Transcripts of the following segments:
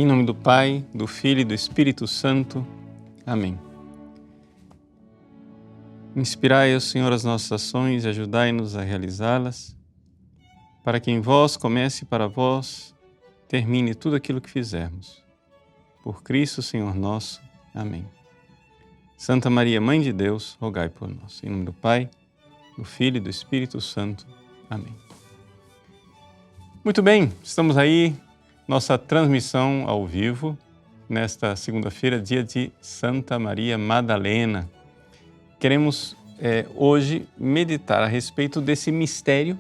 Em nome do Pai, do Filho e do Espírito Santo. Amém. Inspirai, ó Senhor, as nossas ações e ajudai-nos a realizá-las, para que em vós comece e para vós termine tudo aquilo que fizermos. Por Cristo, Senhor nosso. Amém. Santa Maria, Mãe de Deus, rogai por nós. Em nome do Pai, do Filho e do Espírito Santo. Amém. Muito bem, estamos aí, nossa transmissão ao vivo, nesta segunda-feira, dia de Santa Maria Madalena. Queremos hoje meditar a respeito desse mistério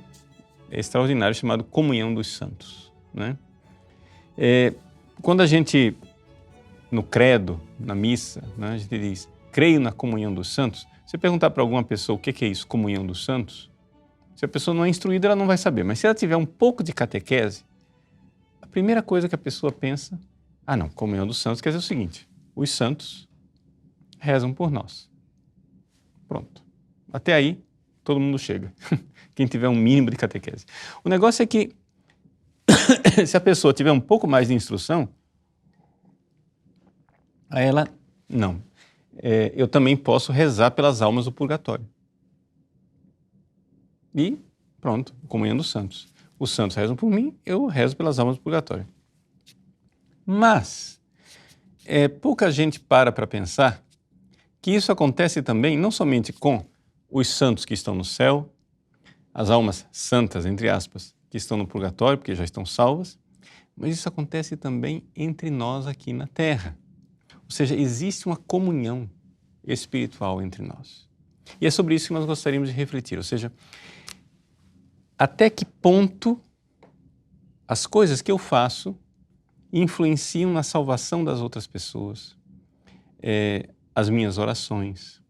extraordinário chamado Comunhão dos Santos, né? Quando a gente, no credo, na missa, né, a gente diz, creio na comunhão dos santos, você perguntar para alguma pessoa o que é isso, comunhão dos santos, se a pessoa não é instruída, ela não vai saber, mas se ela tiver um pouco de catequese, a primeira coisa que a pessoa pensa, não, comunhão dos santos quer dizer o seguinte, os santos rezam por nós. Pronto. Até aí, todo mundo chega. Quem tiver um mínimo de catequese. O negócio é que, se a pessoa tiver um pouco mais de instrução, a ela, não. Eu também posso rezar pelas almas do purgatório. E pronto, comunhão dos santos. Os santos rezam por mim, eu rezo pelas almas do purgatório. Mas, pouca gente para pensar que isso acontece também não somente com os santos que estão no céu, as almas santas, entre aspas, que estão no purgatório, porque já estão salvas, mas isso acontece também entre nós aqui na Terra. Ou seja, existe uma comunhão espiritual entre nós. E é sobre isso que nós gostaríamos de refletir, ou seja, até que ponto as coisas que eu faço influenciam na salvação das outras pessoas, as minhas orações,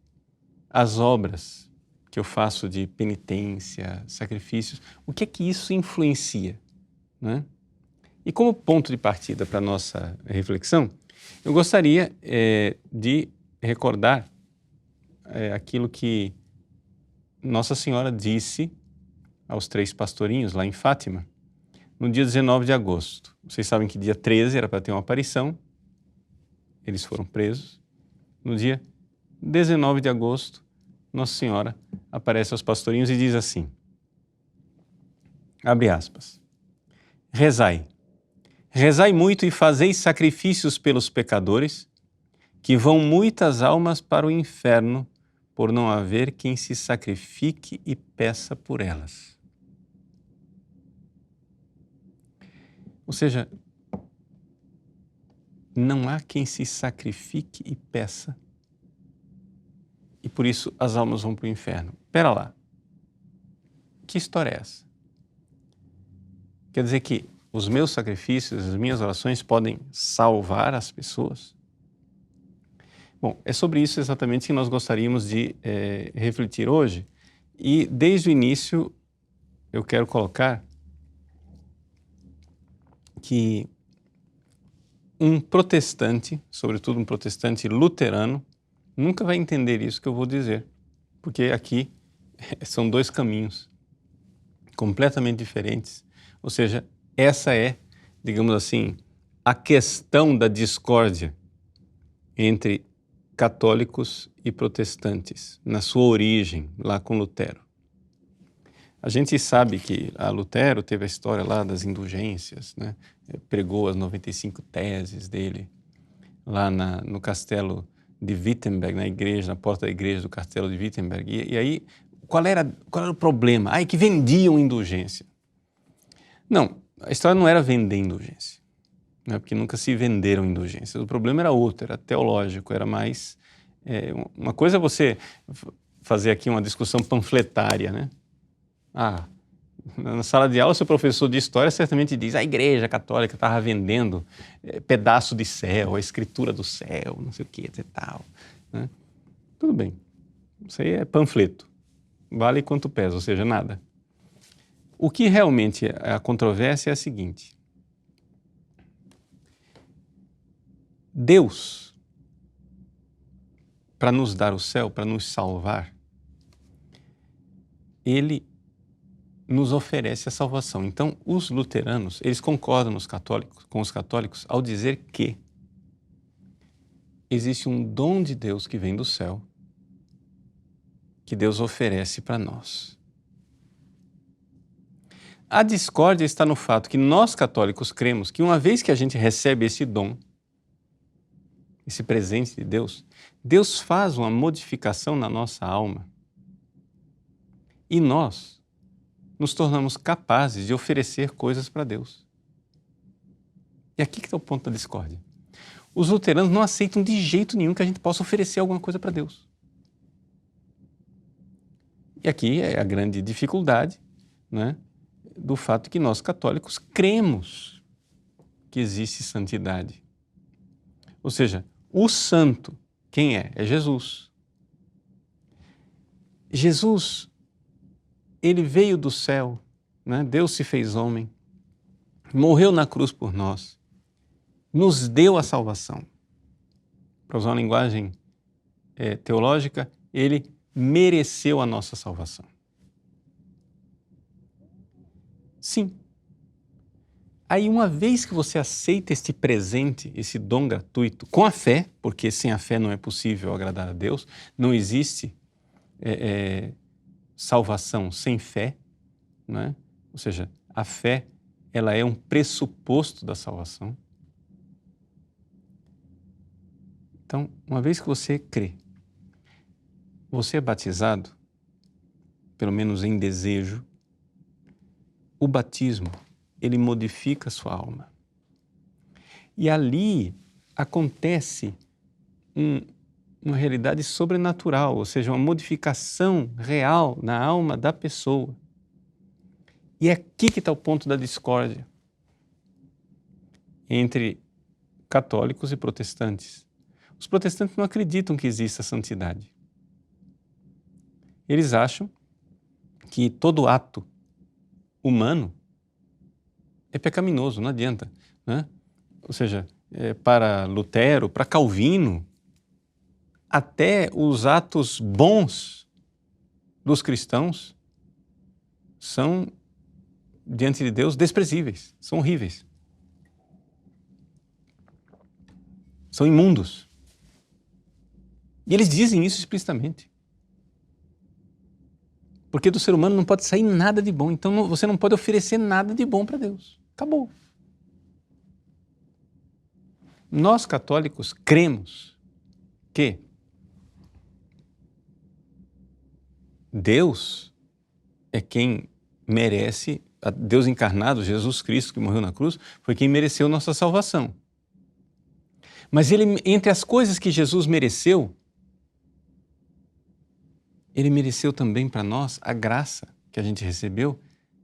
as obras que eu faço de penitência, sacrifícios, o que é que isso influencia, né? E como ponto de partida para a nossa reflexão, eu gostaria de recordar aquilo que Nossa Senhora disse aos 3 pastorinhos lá em Fátima, no dia 19 de agosto. Vocês sabem que dia 13 era para ter uma aparição, eles foram presos. No dia 19 de agosto, Nossa Senhora aparece aos pastorinhos e diz assim, abre aspas, rezai muito e fazeis sacrifícios pelos pecadores, que vão muitas almas para o inferno, por não haver quem se sacrifique e peça por elas. Ou seja, não há quem se sacrifique e peça, e por isso as almas vão para o inferno. Espera lá, que história é essa? Quer dizer que os meus sacrifícios, as minhas orações podem salvar as pessoas? Bom, é sobre isso exatamente que nós gostaríamos de refletir hoje, e desde o início eu quero colocar que um protestante, sobretudo um protestante luterano, nunca vai entender isso que eu vou dizer, porque aqui são 2 caminhos completamente diferentes. Ou seja, essa é, digamos assim, a questão da discórdia entre católicos e protestantes, na sua origem, lá com Lutero. A gente sabe que Lutero teve a história lá das indulgências, né? Pregou as 95 teses dele lá no castelo de Wittenberg, na igreja, na porta da igreja do castelo de Wittenberg. E aí, qual era o problema? Que vendiam indulgência. Não, a história não era vender indulgência, né? Porque nunca se venderam indulgências. O problema era outro, era teológico, era mais... uma coisa é você fazer aqui uma discussão panfletária, né? Na sala de aula, seu professor de história certamente diz a igreja católica estava vendendo pedaço de céu, a escritura do céu, não sei o que, etc. Tal, né? Tudo bem, isso aí é panfleto, vale quanto pesa, ou seja, nada. O que realmente a controvérsia é a seguinte: Deus, para nos dar o céu, para nos salvar, Ele nos oferece a salvação. Então, os luteranos, eles concordam com os católicos ao dizer que existe um dom de Deus que vem do céu, que Deus oferece para nós. A discórdia está no fato que nós católicos cremos que uma vez que a gente recebe esse dom, esse presente de Deus, Deus faz uma modificação na nossa alma e nós nos tornamos capazes de oferecer coisas para Deus. E aqui que está o ponto da discórdia. Os luteranos não aceitam de jeito nenhum que a gente possa oferecer alguma coisa para Deus. E aqui é a grande dificuldade, né, do fato que nós católicos cremos que existe santidade. Ou seja, o santo, quem é? É Jesus. Jesus, ele veio do céu, né? Deus se fez homem, morreu na cruz por nós, nos deu a salvação. Para usar uma linguagem teológica, ele mereceu a nossa salvação. Sim. Aí, uma vez que você aceita este presente, esse dom gratuito, com a fé, porque sem a fé não é possível agradar a Deus, não existe salvação sem fé, né? Ou seja, a fé, ela é um pressuposto da salvação. Então, uma vez que você crê, você é batizado, pelo menos em desejo, o batismo, ele modifica a sua alma. E ali acontece uma realidade sobrenatural, ou seja, uma modificação real na alma da pessoa. E é aqui que está o ponto da discórdia entre católicos e protestantes. Os protestantes não acreditam que exista santidade. Eles acham que todo ato humano é pecaminoso, não adianta, né? Ou seja, para Lutero, para Calvino, até os atos bons dos cristãos são, diante de Deus, desprezíveis, são horríveis, são imundos. E eles dizem isso explicitamente. Porque do ser humano não pode sair nada de bom, então você não pode oferecer nada de bom para Deus. Acabou. Nós católicos cremos que Deus é quem merece, Deus encarnado, Jesus Cristo que morreu na cruz, foi quem mereceu nossa salvação. Mas ele, entre as coisas que Jesus mereceu, ele mereceu também para nós a graça que a gente recebeu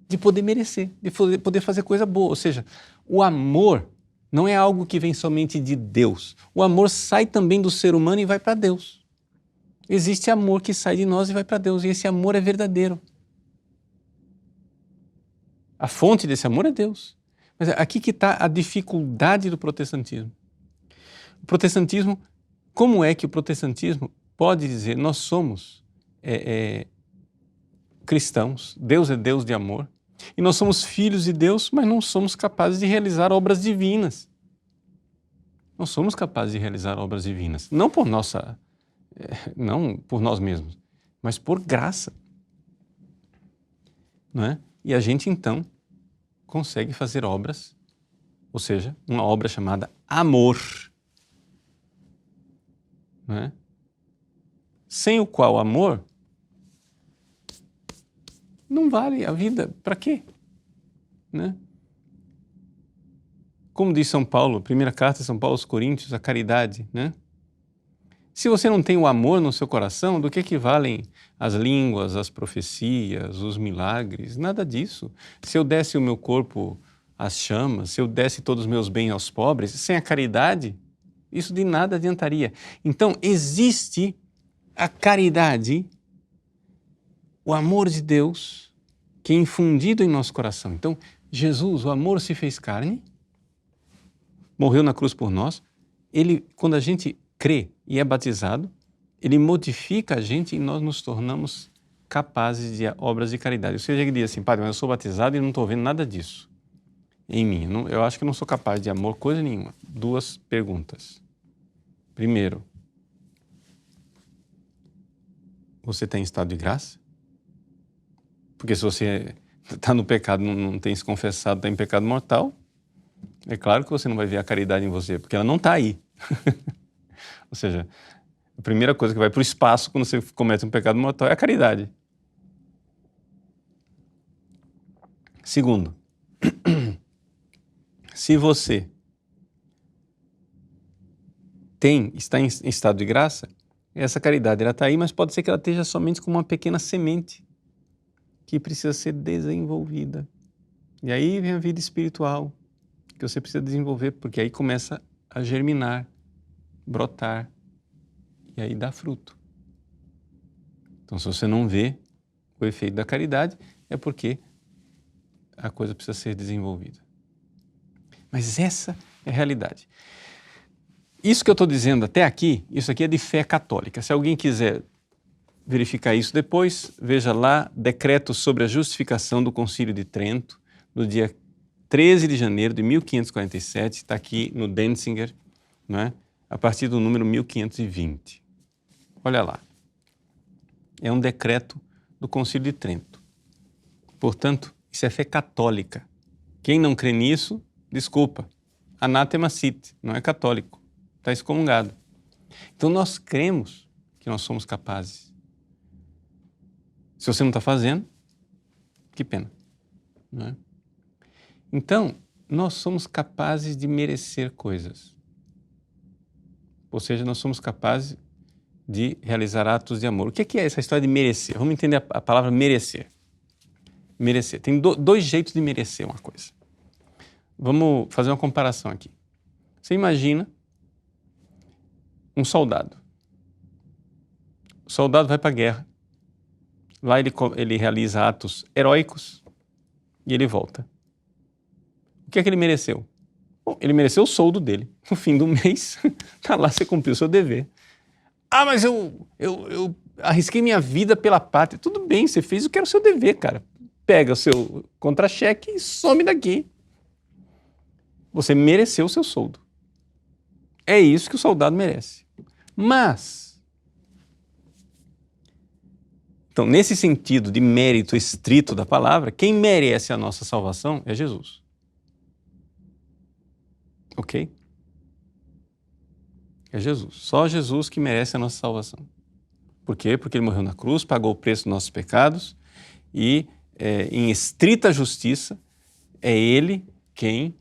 de poder merecer, de poder fazer coisa boa. Ou seja, o amor não é algo que vem somente de Deus. O amor sai também do ser humano e vai para Deus. Existe amor que sai de nós e vai para Deus, e esse amor é verdadeiro. A fonte desse amor é Deus. Mas aqui que está a dificuldade do protestantismo. O protestantismo, como é que o protestantismo pode dizer nós somos cristãos, Deus é Deus de amor, e nós somos filhos de Deus, mas não somos capazes de realizar obras divinas. Não somos capazes de realizar obras divinas, não por nós mesmos, mas por graça. Não é? E a gente então consegue fazer obras, ou seja, uma obra chamada amor. Não é? Sem o qual amor não vale a vida. Para quê? Né? Como diz São Paulo, primeira carta de São Paulo aos Coríntios, a caridade, né? Se você não tem o amor no seu coração, do que valem as línguas, as profecias, os milagres? Nada disso. Se eu desse o meu corpo às chamas, se eu desse todos os meus bens aos pobres, sem a caridade, isso de nada adiantaria. Então, existe a caridade, o amor de Deus, que é infundido em nosso coração. Então, Jesus, o amor se fez carne, morreu na cruz por nós. Ele, quando a gente crê e é batizado, ele modifica a gente e nós nos tornamos capazes de obras de caridade. Ou seja, ele diz assim, padre, mas eu sou batizado e não estou vendo nada disso em mim. Eu acho que não sou capaz de amor, coisa nenhuma. 2 perguntas. Primeiro, você está em estado de graça? Porque se você está no pecado, não tem se confessado, está em pecado mortal, é claro que você não vai ver a caridade em você, porque ela não está aí. Ou seja, a primeira coisa que vai para o espaço quando você comete um pecado mortal é a caridade. Segundo, se você está em estado de graça, essa caridade ela está aí, mas pode ser que ela esteja somente como uma pequena semente que precisa ser desenvolvida. E aí vem a vida espiritual que você precisa desenvolver, porque aí começa a germinar, brotar e aí dá fruto. Então, se você não vê o efeito da caridade, é porque a coisa precisa ser desenvolvida. Mas essa é a realidade. Isso que eu estou dizendo até aqui, isso aqui é de fé católica. Se alguém quiser verificar isso depois, veja lá, decreto sobre a justificação do Concílio de Trento, do dia 13 de janeiro de 1547, está aqui no Denzinger, não é? A partir do número 1520. Olha lá. É um decreto do Concílio de Trento. Portanto, isso é fé católica. Quem não crê nisso, desculpa, anátema sit, não é católico, está excomungado. Então nós cremos que nós somos capazes. Se você não está fazendo, que pena, não é? Então, nós somos capazes de merecer coisas. Ou seja, nós somos capazes de realizar atos de amor. O que é essa história de merecer? Vamos entender a palavra merecer. Merecer. Tem 2 jeitos de merecer uma coisa. Vamos fazer uma comparação aqui. Você imagina um soldado. O soldado vai para a guerra. Lá ele realiza atos heróicos e ele volta. O que é que ele mereceu? Bom, ele mereceu o soldo dele. No fim do mês, tá lá, você cumpriu o seu dever. Ah, mas eu arrisquei minha vida pela pátria. Tudo bem, você fez o que era o seu dever, cara. Pega o seu contra-cheque e some daqui. Você mereceu o seu soldo. É isso que o soldado merece. Mas, então, nesse sentido de mérito estrito da palavra, quem merece a nossa salvação é Jesus. Ok? É Jesus. Só Jesus que merece a nossa salvação. Por quê? Porque ele morreu na cruz, pagou o preço dos nossos pecados e, em estrita justiça, é ele quem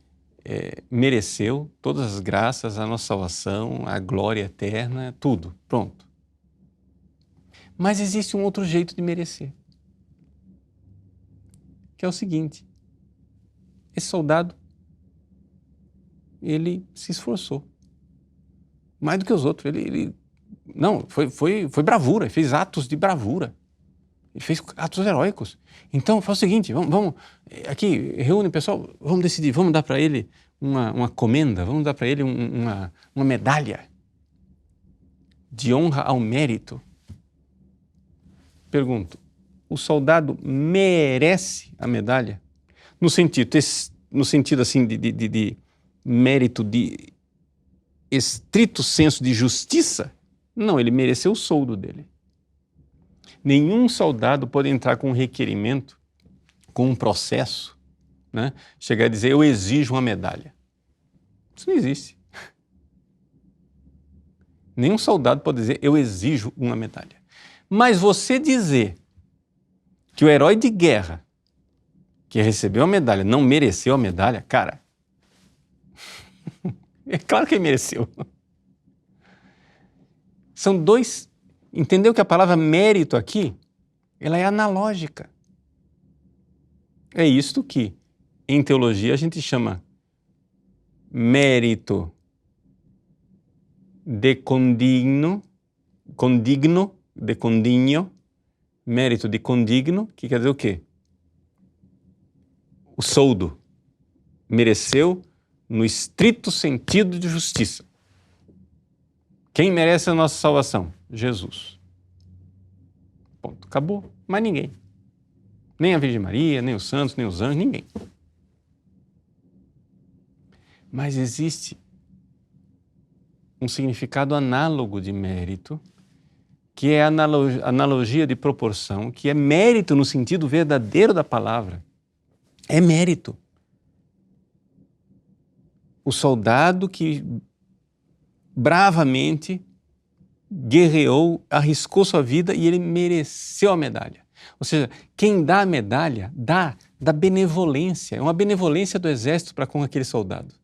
mereceu todas as graças, a nossa salvação, a glória eterna, tudo. Pronto. Mas existe um outro jeito de merecer. Que é o seguinte. Esse soldado, ele se esforçou. Mais do que os outros. Não, foi bravura, ele fez atos de bravura. Ele fez atos heróicos. Então, faz o seguinte, vamos aqui, reúne pessoal, vamos decidir, vamos dar para ele uma comenda, vamos dar para ele uma medalha de honra ao mérito. Pergunto, o soldado merece a medalha? No sentido assim de mérito, de estrito senso de justiça? Não, ele mereceu o soldo dele. Nenhum soldado pode entrar com um requerimento, com um processo, né? Chegar a dizer, eu exijo uma medalha. Isso não existe. Nenhum soldado pode dizer, eu exijo uma medalha. Mas você dizer que o herói de guerra que recebeu a medalha não mereceu a medalha, cara, é claro que ele mereceu. São 2... Entendeu que a palavra mérito aqui, ela é analógica. É isto que, em teologia, a gente chama mérito de condigno, de condigno, mérito de condigno, que quer dizer o quê? O soldo. Mereceu no estrito sentido de justiça. Quem merece a nossa salvação? Jesus. Ponto. Acabou. Mais ninguém. Nem a Virgem Maria, nem os santos, nem os anjos, ninguém. Mas existe um significado análogo de mérito, que é a analogia de proporção, que é mérito no sentido verdadeiro da palavra. É mérito. O soldado que bravamente guerreou, arriscou sua vida e ele mereceu a medalha. Ou seja, quem dá a medalha, dá da benevolência. É uma benevolência do exército para com aquele soldado.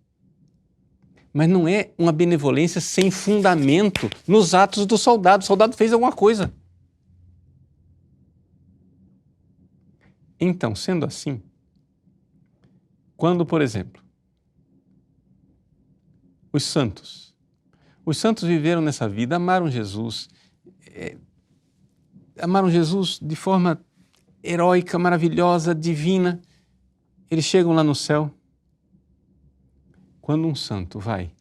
Mas não é uma benevolência sem fundamento nos atos do soldado. O soldado fez alguma coisa. Então, sendo assim, quando, por exemplo, os santos viveram nessa vida, amaram Jesus de forma heróica, maravilhosa, divina. Eles chegam lá no céu. Quando um santo vai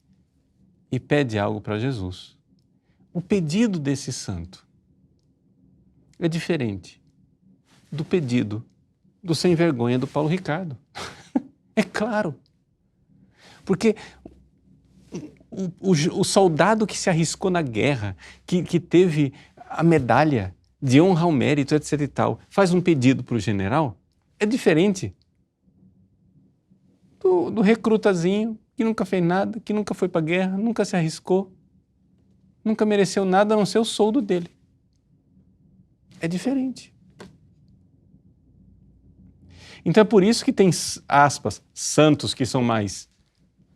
e pede algo para Jesus, o pedido desse santo é diferente do pedido do sem vergonha do Paulo Ricardo. É claro. Porque o soldado que se arriscou na guerra, que teve a medalha de honra ao mérito, etc. e tal, faz um pedido para o general, é diferente do recrutazinho que nunca fez nada, que nunca foi para a guerra, nunca se arriscou, nunca mereceu nada a não ser o soldo dele. É diferente. Então é por isso que tem, aspas, santos que são mais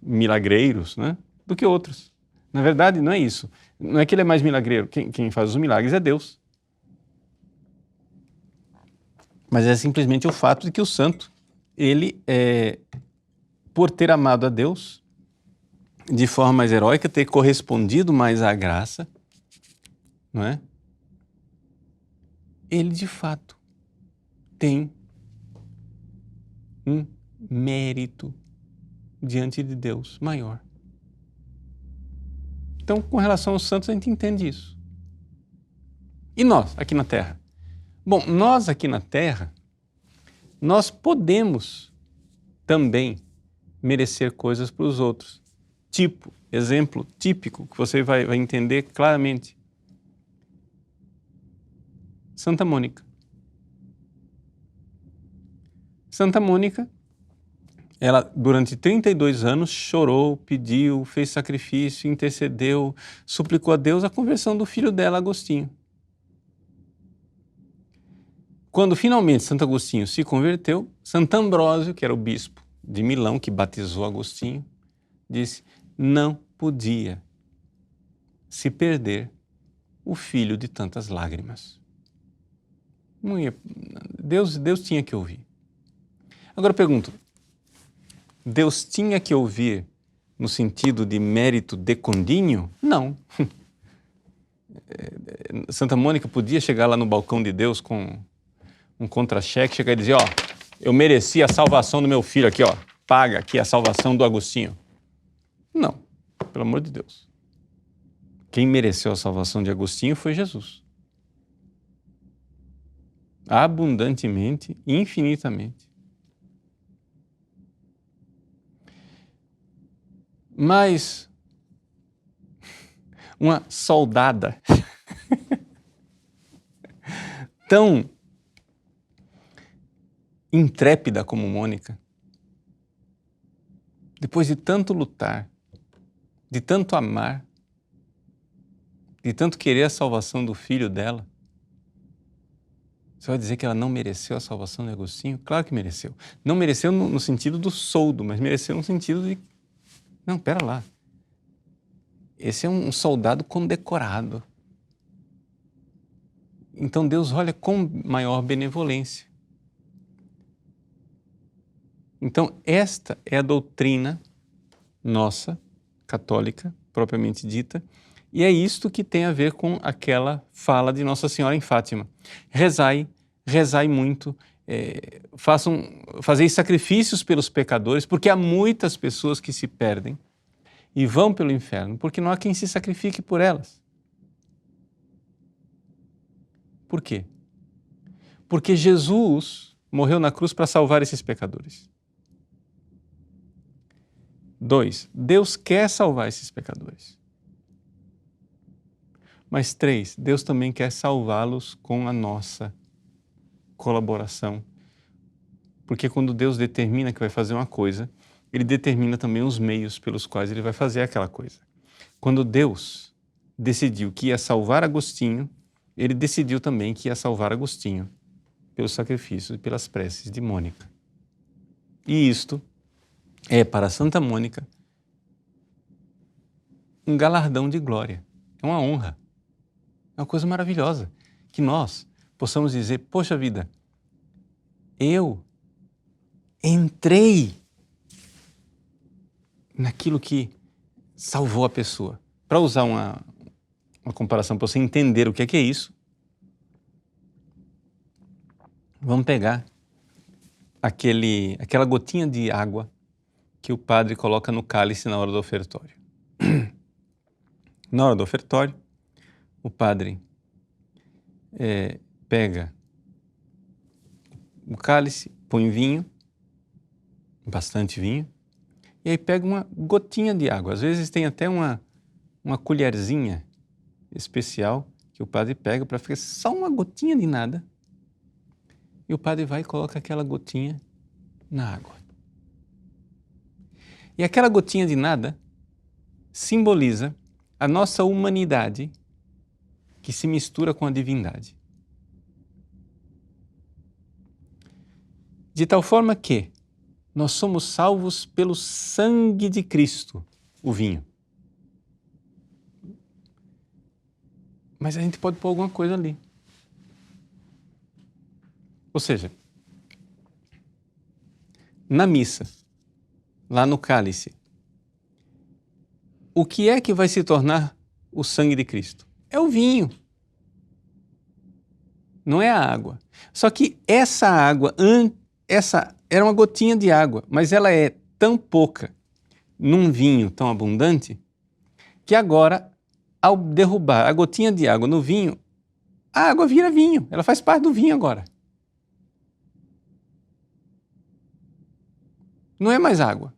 milagreiros, né, do que outros. Na verdade, não é isso. Não é que ele é mais milagreiro. Quem faz os milagres é Deus. Mas é simplesmente o fato de que o santo, ele, por ter amado a Deus de forma mais heróica, ter correspondido mais à graça, não é? Ele, de fato, tem um mérito diante de Deus maior. Então, com relação aos santos, a gente entende isso. E nós, aqui na Terra? Bom, nós aqui na Terra, nós podemos também merecer coisas para os outros. Tipo, exemplo típico, que você vai entender claramente. Santa Mônica. Santa Mônica, ela durante 32 anos chorou, pediu, fez sacrifício, intercedeu, suplicou a Deus a conversão do filho dela, Agostinho. Quando finalmente Santo Agostinho se converteu, Santo Ambrósio, que era o bispo de Milão, que batizou Agostinho, disse: não podia se perder o filho de tantas lágrimas. Não ia, Deus tinha que ouvir. Agora eu pergunto, Deus tinha que ouvir no sentido de mérito de condinho? Não. Santa Mônica podia chegar lá no balcão de Deus com um contra-cheque, chegar e dizer: ó, eu mereci a salvação do meu filho aqui, ó, paga aqui a salvação do Agostinho. Não, pelo amor de Deus. Quem mereceu a salvação de Agostinho foi Jesus. Abundantemente, infinitamente. Mas uma soldada tão intrépida como Mônica, depois de tanto lutar, de tanto amar, de tanto querer a salvação do filho dela, você vai dizer que ela não mereceu a salvação de Agostinho? Claro que mereceu. Não mereceu no sentido do soldo, mas mereceu no sentido de... Não, pera lá. Esse é um soldado condecorado. Então Deus olha com maior benevolência. Então esta é a doutrina nossa, católica, propriamente dita, e é isto que tem a ver com aquela fala de Nossa Senhora em Fátima. Rezai, rezai muito, fazei sacrifícios pelos pecadores, porque há muitas pessoas que se perdem e vão pelo inferno, porque não há quem se sacrifique por elas. Por quê? Porque Jesus morreu na cruz para salvar esses pecadores. 2, Deus quer salvar esses pecadores. Mas 3, Deus também quer salvá-los com a nossa colaboração. Porque quando Deus determina que vai fazer uma coisa, Ele determina também os meios pelos quais Ele vai fazer aquela coisa. Quando Deus decidiu que ia salvar Agostinho, Ele decidiu também que ia salvar Agostinho pelos sacrifícios e pelas preces de Mônica. E isto é para Santa Mônica um galardão de glória, é uma honra, é uma coisa maravilhosa, que nós possamos dizer, poxa vida, eu entrei naquilo que salvou a pessoa. Para usar uma comparação, para você entender o que é isso, vamos pegar aquela gotinha de água que o padre coloca no cálice na hora do ofertório. Na hora do ofertório, o padre pega o cálice, põe vinho, bastante vinho, e aí pega uma gotinha de água. Às vezes tem até uma colherzinha especial que o padre pega para ficar só uma gotinha de nada. E o padre vai e coloca aquela gotinha na água. E aquela gotinha de nada simboliza a nossa humanidade que se mistura com a divindade. De tal forma que nós somos salvos pelo sangue de Cristo, o vinho. Mas a gente pode pôr alguma coisa ali. Ou seja, na missa, lá no cálice, o que é que vai se tornar o sangue de Cristo? É o vinho. Não é a água. Só que essa água, essa era uma gotinha de água, mas ela é tão pouca num vinho tão abundante que agora, ao derrubar a gotinha de água no vinho, a água vira vinho. Ela faz parte do vinho agora. Não é mais água,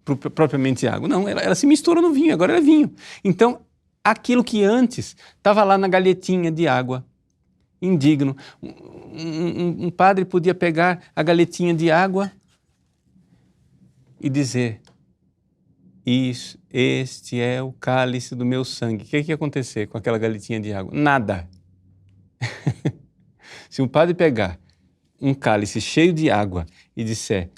propriamente água. Não, ela se mistura no vinho, agora é vinho. Então, aquilo que antes estava lá na galhetinha de água, indigno, um padre podia pegar a galhetinha de água e dizer, este é o cálice do meu sangue. O que ia acontecer com aquela galhetinha de água? Nada. Se um padre pegar um cálice cheio de água e disser,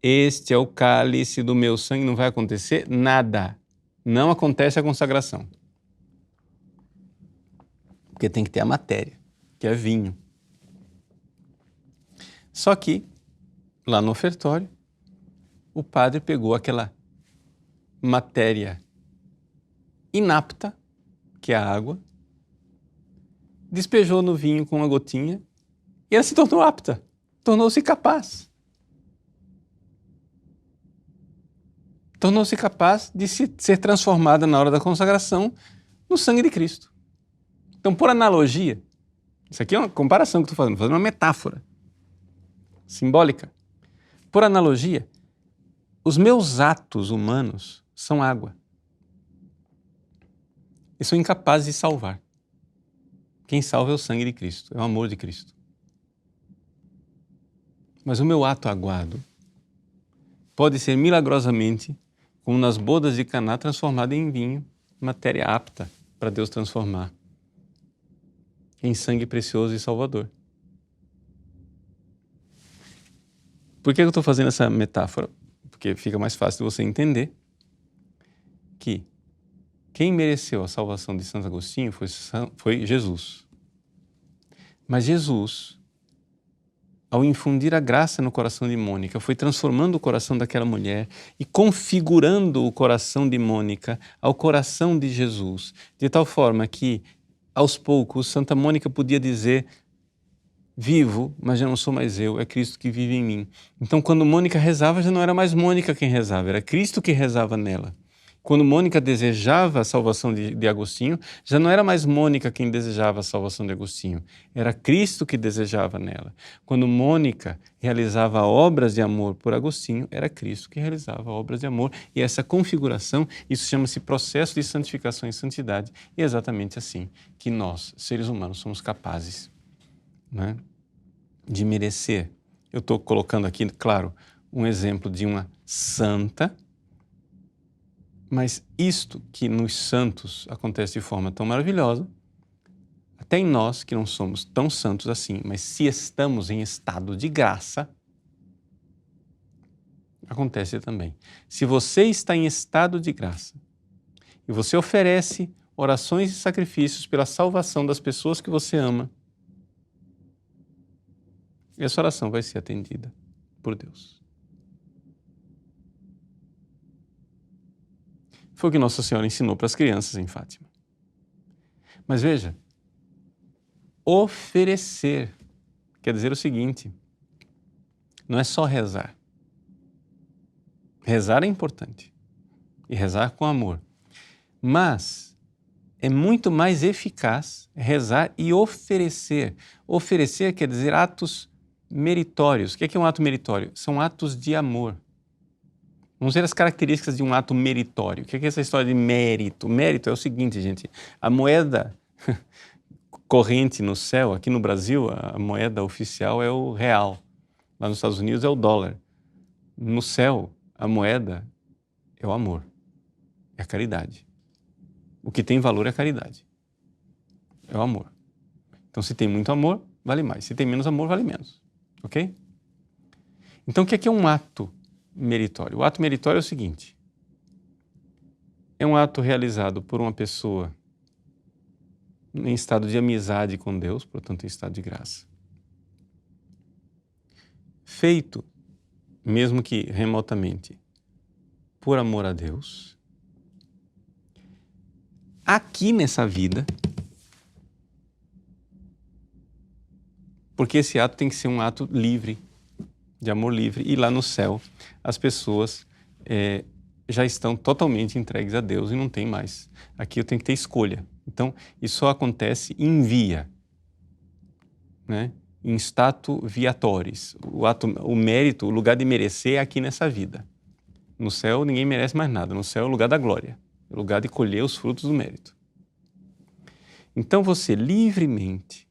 este é o cálice do meu sangue, não vai acontecer nada. Não acontece a consagração. Porque tem que ter a matéria, que é vinho. Só que, lá no ofertório, o padre pegou aquela matéria inapta, que é a água, despejou no vinho com uma gotinha e ela se tornou apta, tornou-se capaz. Tornou-se capaz de ser transformada na hora da consagração no sangue de Cristo. Então, por analogia, isso aqui é uma comparação que estou fazendo uma metáfora simbólica. Por analogia, os meus atos humanos são água. E são incapazes de salvar. Quem salva é o sangue de Cristo, é o amor de Cristo. Mas o meu ato aguado pode ser milagrosamente, como nas bodas de Caná, transformado em vinho, matéria apta para Deus transformar em sangue precioso e salvador. Por que eu estou fazendo essa metáfora? Porque fica mais fácil de você entender que quem mereceu a salvação de Santo Agostinho foi Jesus. Mas Jesus, ao infundir a graça no coração de Mônica, foi transformando o coração daquela mulher e configurando o coração de Mônica ao coração de Jesus, de tal forma que, aos poucos, Santa Mônica podia dizer, vivo, mas já não sou mais eu, é Cristo que vive em mim. Então, quando Mônica rezava, já não era mais Mônica quem rezava, era Cristo que rezava nela. Quando Mônica desejava a salvação de Agostinho, já não era mais Mônica quem desejava a salvação de Agostinho, era Cristo que desejava nela. Quando Mônica realizava obras de amor por Agostinho, era Cristo que realizava obras de amor. E essa configuração, isso chama-se processo de santificação e santidade. E é exatamente assim que nós, seres humanos, somos capazes, né, de merecer. Eu estou colocando aqui, claro, um exemplo de uma santa, mas isto que nos santos acontece de forma tão maravilhosa, até em nós que não somos tão santos assim, mas se estamos em estado de graça, acontece também. Se você está em estado de graça e você oferece orações e sacrifícios pela salvação das pessoas que você ama, essa oração vai ser atendida por Deus. Foi o que Nossa Senhora ensinou para as crianças em Fátima. Mas veja, oferecer quer dizer o seguinte, não é só rezar. Rezar é importante, e rezar com amor, mas é muito mais eficaz rezar e oferecer. Oferecer quer dizer atos meritórios. O que é um ato meritório? São atos de amor. Vamos ver as características de um ato meritório. O que é essa história de mérito? Mérito é o seguinte, gente, a moeda corrente no céu, aqui no Brasil, a moeda oficial é o real. Lá nos Estados Unidos é o dólar. No céu, a moeda é o amor, é a caridade. O que tem valor é a caridade, é o amor. Então, se tem muito amor, vale mais. Se tem menos amor, vale menos. Ok? Então, o que é um ato meritório? O ato meritório é o seguinte, é um ato realizado por uma pessoa em estado de amizade com Deus, portanto, em estado de graça. Feito, mesmo que remotamente, por amor a Deus, aqui nessa vida, porque esse ato tem que ser um ato livre, de amor livre, e lá no céu as pessoas já estão totalmente entregues a Deus e não tem mais. Aqui eu tenho que ter escolha. Então, isso só acontece em via, né? Em statu viatoris. O mérito, o lugar de merecer é aqui nessa vida. No céu ninguém merece mais nada. No céu é o lugar da glória, é o lugar de colher os frutos do mérito. Então você livremente,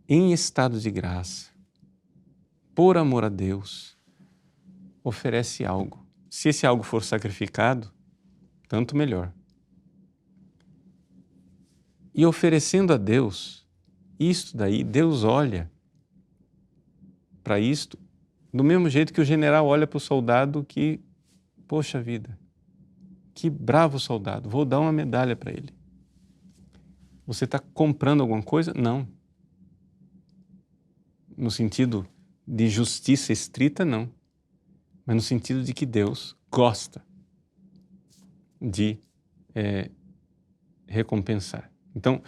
em estado de graça, por amor a Deus, oferece algo. Se esse algo for sacrificado, tanto melhor. E oferecendo a Deus, isto daí, Deus olha para isto do mesmo jeito que o general olha para o soldado que, poxa vida, que bravo soldado, vou dar uma medalha para ele. Você está comprando alguma coisa? Não. No sentido de justiça estrita, não. Mas no sentido de que Deus gosta de recompensar. Então,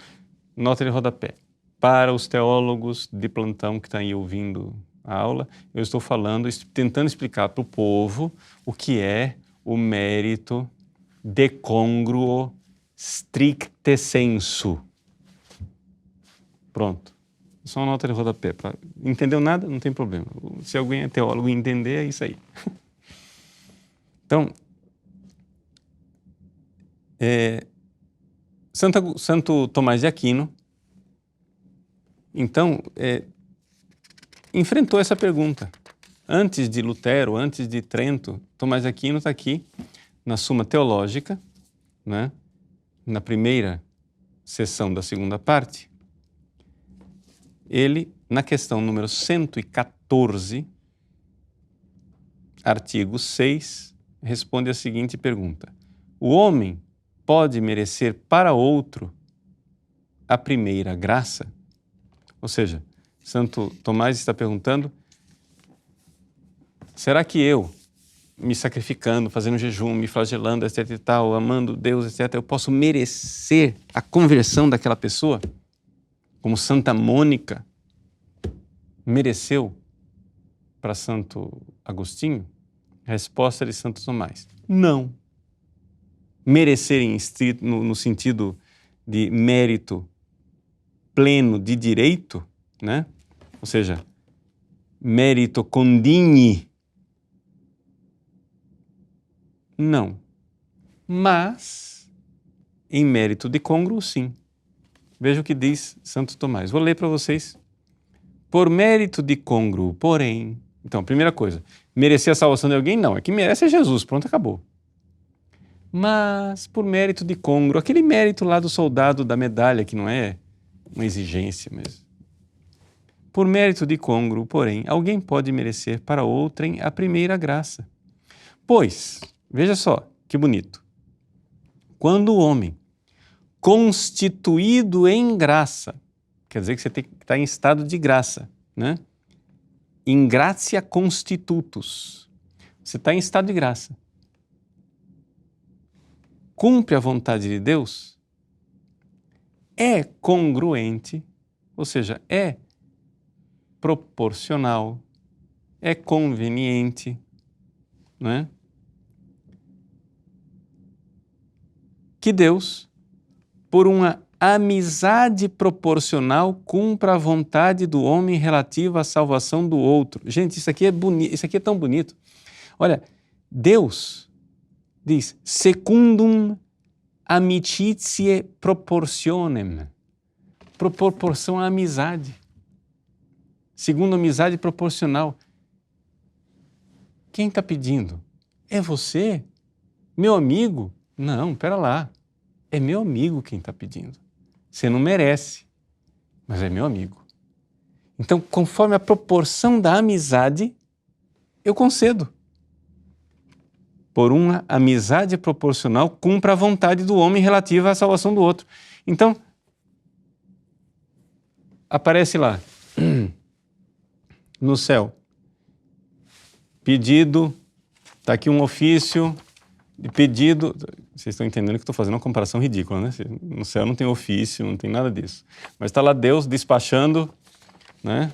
nota de rodapé. Para os teólogos de plantão que estão aí ouvindo a aula, eu estou falando, tentando explicar para o povo o que é o mérito decongruo stricte sensu. Pronto. Só uma nota de rodapé. Entendeu nada? Não tem problema. Se alguém é teólogo e entender, é isso aí. Então, Santo Tomás de Aquino, então, enfrentou essa pergunta. Antes de Lutero, antes de Trento, Tomás de Aquino está aqui na Suma Teológica, né? Na primeira sessão da segunda parte. Ele, na questão número 114, artigo 6, responde a seguinte pergunta: o homem pode merecer para outro a primeira graça? Ou seja, Santo Tomás está perguntando, será que eu, me sacrificando, fazendo jejum, me flagelando, etc e tal, amando Deus, etc, eu posso merecer a conversão daquela pessoa? Como Santa Mônica mereceu para Santo Agostinho? A resposta de Santo Tomás: Não. Merecer no sentido de mérito pleno de direito, né? Ou seja, mérito condigne. Não. Mas, em mérito de congruo, sim. Veja o que diz Santo Tomás. Vou ler para vocês. Por mérito de congruo, porém... Então, primeira coisa, merecer a salvação de alguém? Não, é que merece é Jesus, pronto, acabou. Mas, por mérito de congruo, aquele mérito lá do soldado da medalha, que não é uma exigência mesmo. Por mérito de congruo, porém, alguém pode merecer para outrem a primeira graça. Pois, veja só, que bonito. Quando o homem, constituído em graça, quer dizer que você tem que estar em estado de graça, né? In gratia constitutus. Você está em estado de graça. Cumpre a vontade de Deus, é congruente, ou seja, é proporcional, é conveniente, não é? Que Deus, por uma amizade proporcional, cumpra a vontade do homem relativa à salvação do outro. Gente, isso aqui é bonito, isso aqui é tão bonito. Olha, Deus diz, secundum amicitiae proportionem. Proporção à amizade. Segundo amizade proporcional. Quem está pedindo? É você? Meu amigo? Não, pera lá. É meu amigo quem está pedindo. Você não merece, mas é meu amigo. Então, conforme a proporção da amizade, eu concedo. Por uma amizade proporcional, cumpra a vontade do homem relativa à salvação do outro. Então, aparece lá, no céu, pedido, está aqui um ofício de pedido. Vocês estão entendendo que estou fazendo uma comparação ridícula, né? No céu não tem ofício, não tem nada disso. Mas está lá Deus despachando, né?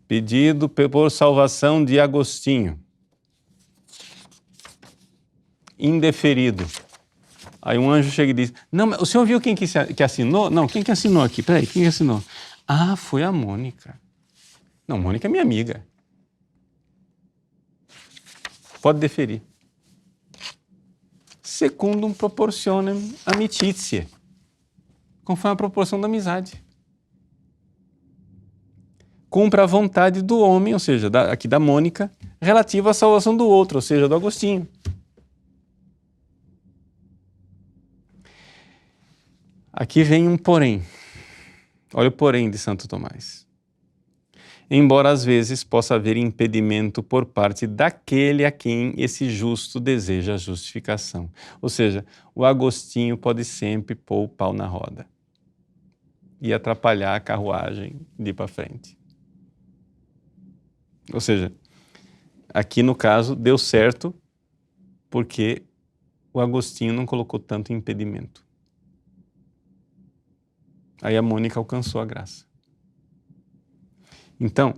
Pedido por salvação de Agostinho. Indeferido. Aí um anjo chega e diz, não, mas o senhor viu quem que assinou? Não, quem que assinou aqui? Peraí, quem que assinou? Ah, foi a Mônica. Não, Mônica é minha amiga. Pode deferir. Secundum proportionem amicitiae. Conforme a proporção da amizade. Cumpra a vontade do homem, ou seja, aqui da Mônica, relativa à salvação do outro, ou seja, do Agostinho. Aqui vem um porém. Olha o porém de Santo Tomás. Embora às vezes possa haver impedimento por parte daquele a quem esse justo deseja a justificação. Ou seja, o Agostinho pode sempre pôr o pau na roda e atrapalhar a carruagem de ir para frente. Ou seja, aqui no caso deu certo porque o Agostinho não colocou tanto impedimento. Aí a Mônica alcançou a graça. Então,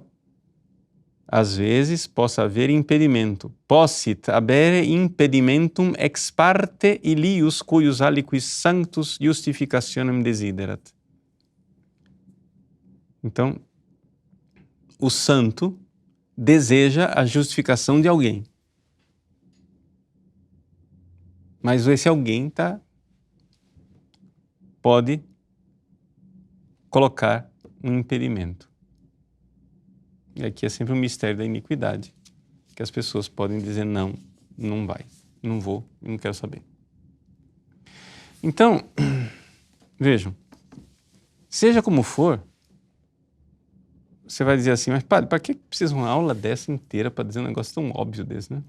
às vezes possa haver impedimento. Possit habere impedimentum ex parte ilius cuius aliquis sanctus justificationem desiderat. Então, o santo deseja a justificação de alguém. Mas esse alguém pode colocar um impedimento. E aqui é sempre um mistério da iniquidade, que as pessoas podem dizer não, não vai, não vou, não quero saber. Então, vejam, seja como for, você vai dizer assim, mas padre, para que precisa uma aula dessa inteira para dizer um negócio tão óbvio desse, né?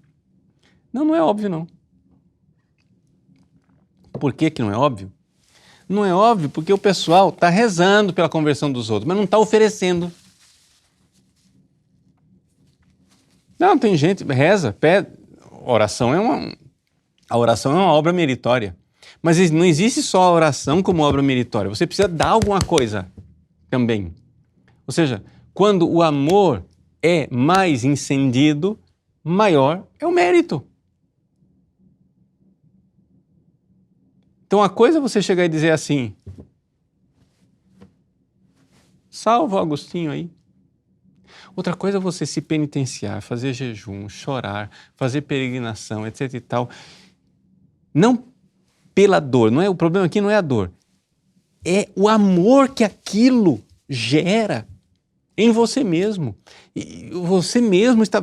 Não, não é óbvio não. Por que que não é óbvio? Não é óbvio porque o pessoal está rezando pela conversão dos outros, mas não está oferecendo. Não, tem gente, reza, pede. A oração é uma obra meritória. Mas não existe só a oração como obra meritória. Você precisa dar alguma coisa também. Ou seja, quando o amor é mais incendido, maior é o mérito. Então, a coisa é você chegar e dizer assim, salva o Agostinho aí. Outra coisa é você se penitenciar, fazer jejum, chorar, fazer peregrinação, etc e tal. Não pela dor, não é, o problema aqui não é a dor. É o amor que aquilo gera em você mesmo. E você mesmo está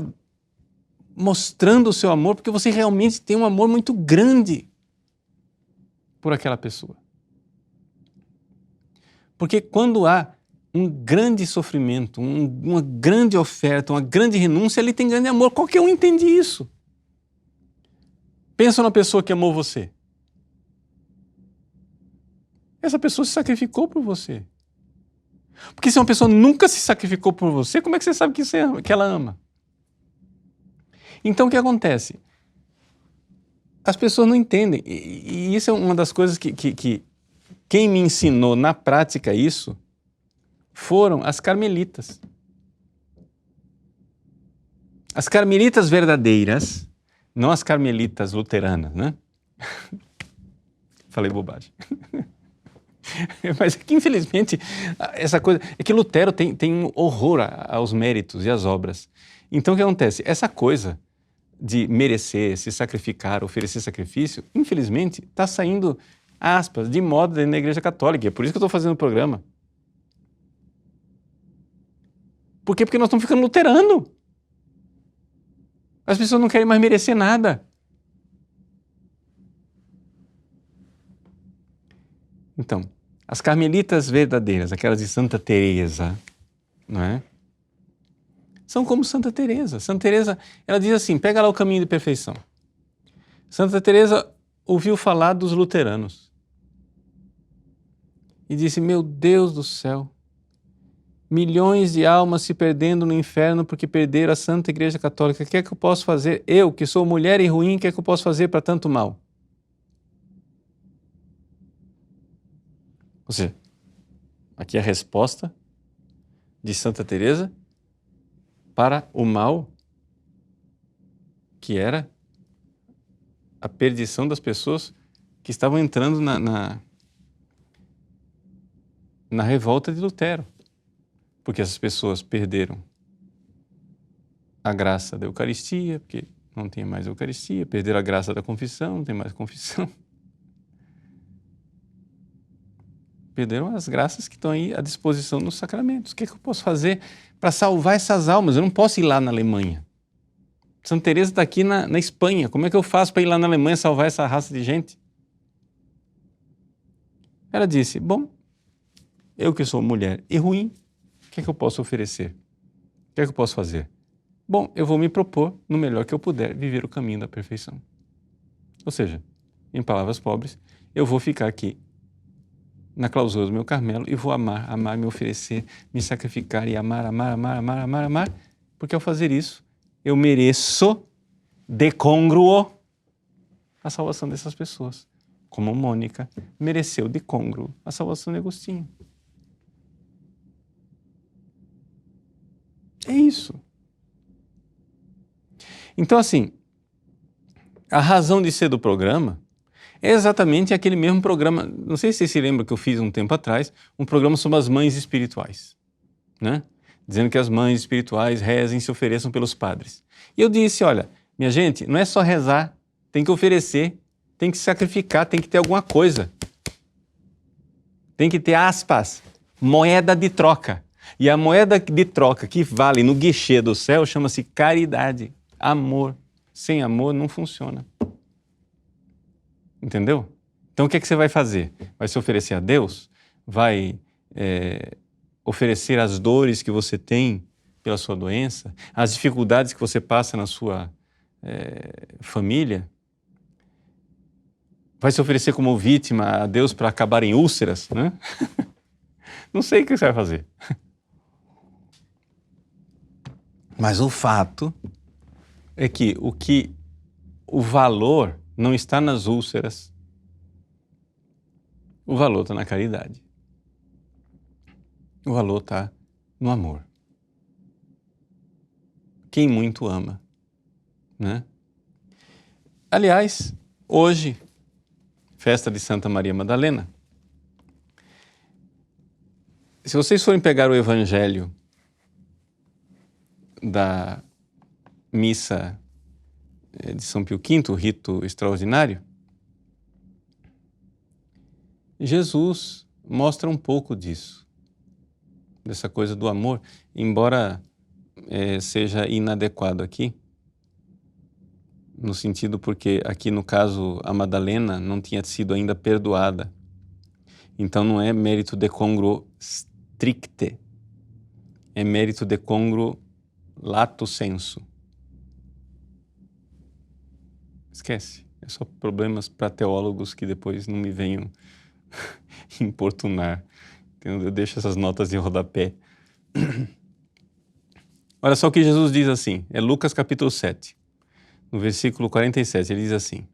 mostrando o seu amor porque você realmente tem um amor muito grande por aquela pessoa. Porque quando há um grande sofrimento, uma grande oferta, uma grande renúncia, ele tem grande amor. Qualquer um entende isso. Pensa numa pessoa que amou você. Essa pessoa se sacrificou por você. Porque se uma pessoa nunca se sacrificou por você, como é que você sabe que ela ama? Então o que acontece? As pessoas não entendem. E isso é uma das coisas que quem me ensinou na prática isso foram as carmelitas. As carmelitas verdadeiras, não as carmelitas luteranas, né? Falei bobagem. Mas é que, infelizmente, essa coisa... É que Lutero tem um horror aos méritos e às obras. Então, o que acontece? Essa coisa de merecer, se sacrificar, oferecer sacrifício, infelizmente, está saindo, aspas, de moda na Igreja Católica. É por isso que eu estou fazendo o programa. Por quê? Porque nós estamos ficando luteranos. As pessoas não querem mais merecer nada. Então, as carmelitas verdadeiras, aquelas de Santa Teresa, não é? São como Santa Teresa. Santa Teresa, ela diz assim, pega lá o caminho de perfeição. Santa Teresa ouviu falar dos luteranos e disse, meu Deus do céu, milhões de almas se perdendo no inferno porque perderam a Santa Igreja Católica. O que é que eu posso fazer? Eu, que sou mulher e ruim, o que é que eu posso fazer para tanto mal? Ou seja, aqui a resposta de Santa Teresa para o mal que era a perdição das pessoas que estavam entrando na revolta de Lutero. Porque essas pessoas perderam a graça da Eucaristia, porque não tem mais Eucaristia, perderam a graça da confissão, não tem mais confissão. Perderam as graças que estão aí à disposição nos sacramentos. O que é que eu posso fazer para salvar essas almas? Eu não posso ir lá na Alemanha. Santa Teresa está aqui na Espanha. Como é que eu faço para ir lá na Alemanha salvar essa raça de gente? Ela disse, bom, eu que sou mulher e ruim, o que é que eu posso oferecer? O que é que eu posso fazer? Bom, eu vou me propor, no melhor que eu puder, viver o caminho da perfeição. Ou seja, em palavras pobres, eu vou ficar aqui na clausura do meu Carmelo e vou amar, amar, me oferecer, me sacrificar e amar, amar, amar, amar, amar, amar, porque ao fazer isso, eu mereço de congruo a salvação dessas pessoas, como Mônica mereceu de congruo a salvação de Agostinho. É isso. Então, assim, a razão de ser do programa é exatamente aquele mesmo programa, não sei se você se lembra que eu fiz um tempo atrás, um programa sobre as mães espirituais, né? Dizendo que as mães espirituais rezem e se ofereçam pelos padres. E eu disse, olha, minha gente, não é só rezar, tem que oferecer, tem que sacrificar, tem que ter alguma coisa. Tem que ter, aspas, moeda de troca. E a moeda de troca que vale no guichê do céu chama-se caridade, amor. Sem amor não funciona. Entendeu? Então o que é que você vai fazer? Vai se oferecer a Deus? Vai oferecer as dores que você tem pela sua doença? As dificuldades que você passa na sua família? Vai se oferecer como vítima a Deus para acabar em úlceras? Né? Não sei o que você vai fazer. Mas o fato é que o valor não está nas úlceras, o valor está na caridade. O valor está no amor. Quem muito ama, né? Aliás, hoje, festa de Santa Maria Madalena. Se vocês forem pegar o evangelho da missa de São Pio V, o rito extraordinário, Jesus mostra um pouco disso, dessa coisa do amor, embora seja inadequado aqui, no sentido porque aqui no caso a Madalena não tinha sido ainda perdoada. Então não é mérito de congruo stricte, é mérito de congruo lato sensu. Esquece, é só problemas para teólogos que depois não me venham importunar. Então, eu deixo essas notas de rodapé. Olha só o que Jesus diz assim, é Lucas capítulo 7, no versículo 47, ele diz assim,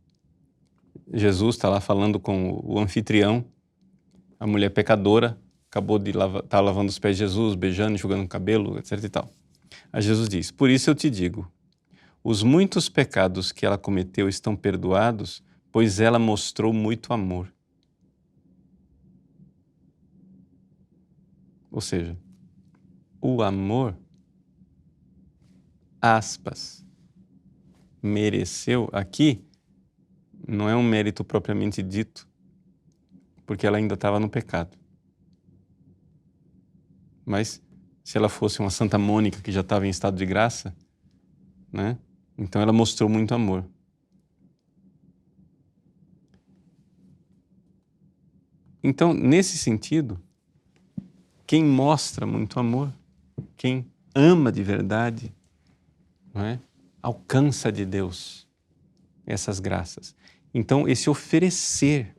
Jesus está lá falando com o anfitrião, a mulher pecadora, acabou de estar lavando os pés de Jesus, beijando, enxugando o cabelo, etc e tal. Aí Jesus diz, por isso eu te digo, os muitos pecados que ela cometeu estão perdoados, pois ela mostrou muito amor. Ou seja, o amor, aspas, mereceu aqui, não é um mérito propriamente dito, porque ela ainda estava no pecado. Mas se ela fosse uma Santa Mônica que já estava em estado de graça, né? Então ela mostrou muito amor. Então, nesse sentido, quem mostra muito amor, quem ama de verdade, não é? Alcança de Deus essas graças. Então, esse oferecer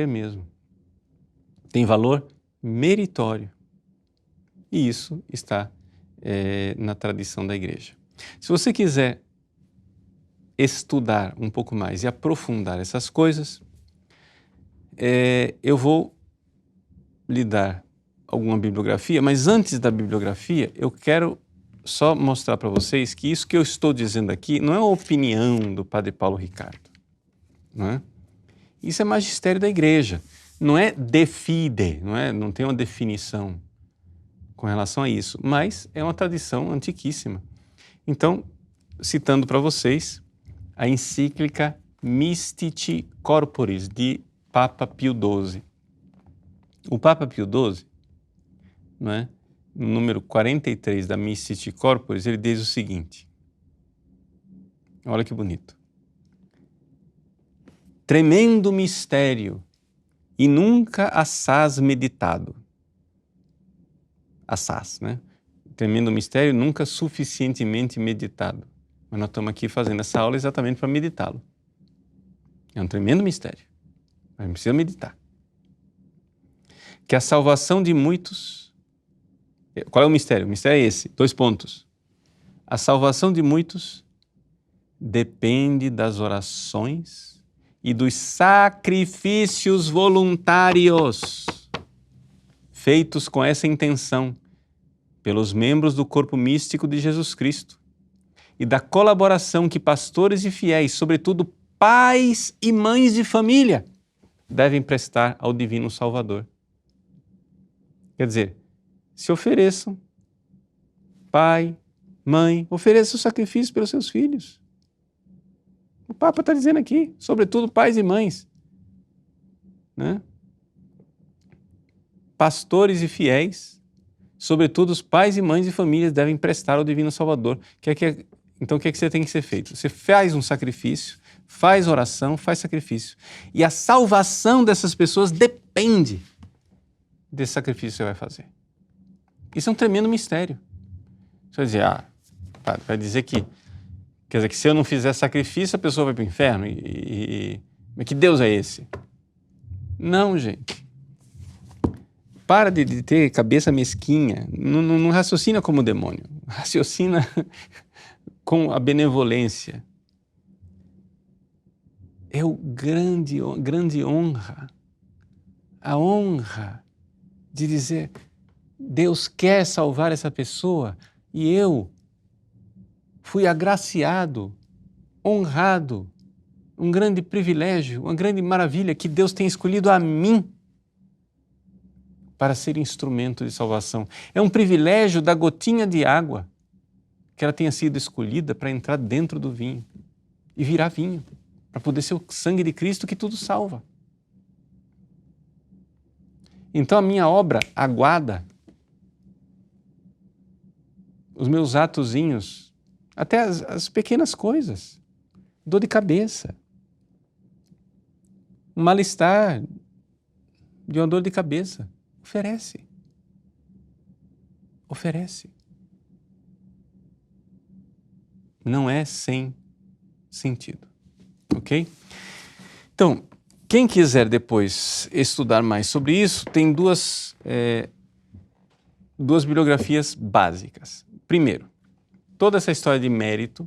mesmo, tem valor meritório. E isso está na tradição da Igreja. Se você quiser estudar um pouco mais e aprofundar essas coisas, eu vou lhe dar alguma bibliografia, mas antes da bibliografia, eu quero só mostrar para vocês que isso que eu estou dizendo aqui não é uma opinião do Padre Paulo Ricardo, não é? Isso é magistério da Igreja, não é de fide, não tem uma definição com relação a isso, mas é uma tradição antiquíssima. Então, citando para vocês a encíclica Mystici Corporis, de Papa Pio XII. O Papa Pio XII, não é? No número 43 da Mystici Corporis, ele diz o seguinte, olha que bonito. Tremendo mistério e nunca assaz meditado. Assaz, né? Tremendo mistério nunca suficientemente meditado. Mas nós estamos aqui fazendo essa aula exatamente para meditá-lo. É um tremendo mistério. A gente precisa meditar. Que a salvação de muitos... Qual é o mistério? O mistério é esse, 2 pontos. A salvação de muitos depende das orações e dos sacrifícios voluntários feitos com essa intenção pelos membros do corpo místico de Jesus Cristo e da colaboração que pastores e fiéis, sobretudo pais e mães de família, devem prestar ao Divino Salvador. Quer dizer, se ofereçam, pai, mãe, ofereçam sacrifício pelos seus filhos. O Papa está dizendo aqui, sobretudo pais e mães, né? Pastores e fiéis, sobretudo os pais e mães de famílias, devem prestar ao Divino Salvador. Então, o que você tem que ser feito? Você faz um sacrifício, faz oração, faz sacrifício. E a salvação dessas pessoas depende desse sacrifício que você vai fazer. Isso é um tremendo mistério. Você vai dizer, vai dizer que, quer dizer, que se eu não fizer sacrifício, a pessoa vai para o inferno? Mas que Deus é esse? Não, gente. Para de ter cabeça mesquinha. Não raciocina como demônio. Raciocina com a benevolência. É o grande honra. A honra de dizer, Deus quer salvar essa pessoa e eu fui agraciado, honrado um grande privilégio, uma grande maravilha que Deus tem escolhido a mim para ser instrumento de salvação. É um privilégio da gotinha de água que ela tenha sido escolhida para entrar dentro do vinho e virar vinho, para poder ser o sangue de Cristo que tudo salva. Então a minha obra aguada, os meus atozinhos, até as pequenas coisas, dor de cabeça, um mal-estar de uma dor de cabeça, oferece. Oferece. Não é sem sentido, ok? Então, quem quiser depois estudar mais sobre isso, tem duas bibliografias básicas. Primeiro, toda essa história de mérito,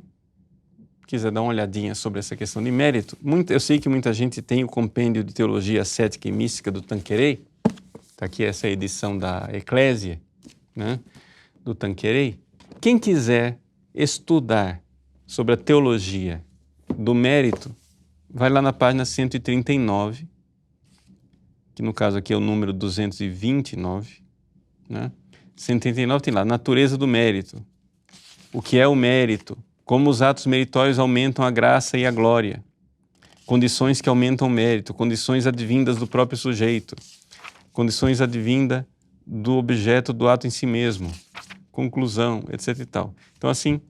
quiser dar uma olhadinha sobre essa questão de mérito, eu sei que muita gente tem o compêndio de Teologia Cética e Mística do Tanqueray, está aqui essa edição da Eclésia, né, do Tanqueray. Quem quiser estudar sobre a teologia do mérito, vai lá na página 139, que no caso aqui é o número 229, né? 139 tem lá, natureza do mérito, o que é o mérito, como os atos meritórios aumentam a graça e a glória, condições que aumentam o mérito, condições advindas do próprio sujeito, condições advindas do objeto do ato em si mesmo, conclusão, etc. e tal. Então, assim,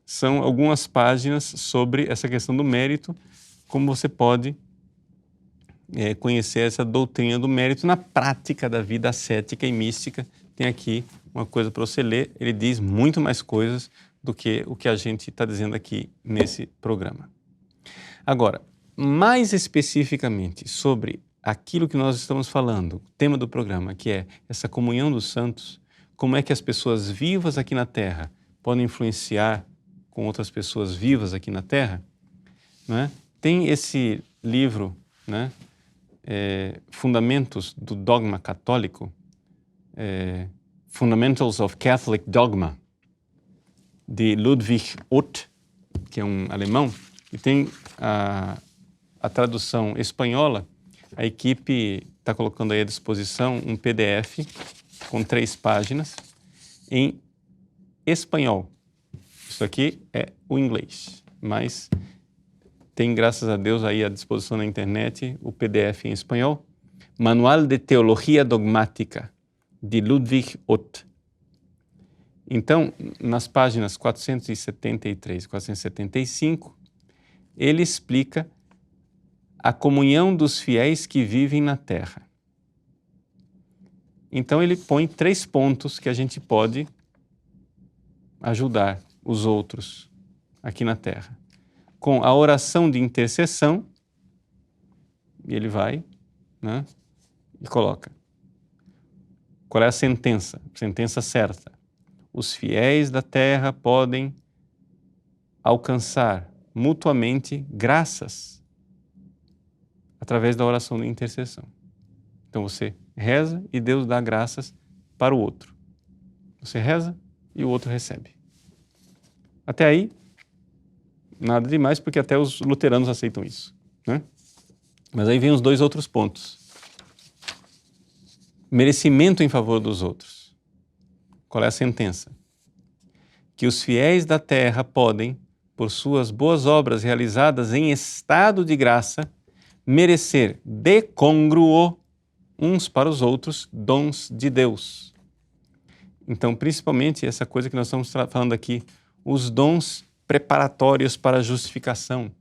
são algumas páginas sobre essa questão do mérito, como você pode conhecer essa doutrina do mérito na prática da vida ascética e mística. Tem aqui uma coisa para você ler, ele diz muito mais coisas do que o que a gente está dizendo aqui nesse programa. Agora, mais especificamente sobre aquilo que nós estamos falando, o tema do programa, que é essa comunhão dos santos, como é que as pessoas vivas aqui na Terra podem influenciar com outras pessoas vivas aqui na Terra, né? Tem esse livro, né, Fundamentos do Dogma Católico, Fundamentals of Catholic Dogma, de Ludwig Ott, que é um alemão, e tem a tradução espanhola. A equipe está colocando aí à disposição um PDF com 3 páginas em espanhol. Isso aqui é o inglês, mas tem, graças a Deus, aí à disposição na internet o PDF em espanhol. Manual de Teologia Dogmática, de Ludwig Ott. Então, nas páginas 473 e 475, ele explica a comunhão dos fiéis que vivem na Terra. Então, ele põe 3 pontos que a gente pode ajudar os outros aqui na Terra. Com a oração de intercessão, e ele vai, né, e coloca. Qual é a sentença? Sentença certa. Os fiéis da Terra podem alcançar mutuamente graças através da oração de intercessão. Então você reza e Deus dá graças para o outro. Você reza e o outro recebe. Até aí, nada demais, porque até os luteranos aceitam isso, né? Mas aí vem os 2 outros pontos. Merecimento em favor dos outros. Qual é a sentença? Que os fiéis da Terra podem, por suas boas obras realizadas em estado de graça, merecer de congruo uns para os outros dons de Deus. Então, principalmente essa coisa que nós estamos falando aqui, os dons preparatórios para a justificação.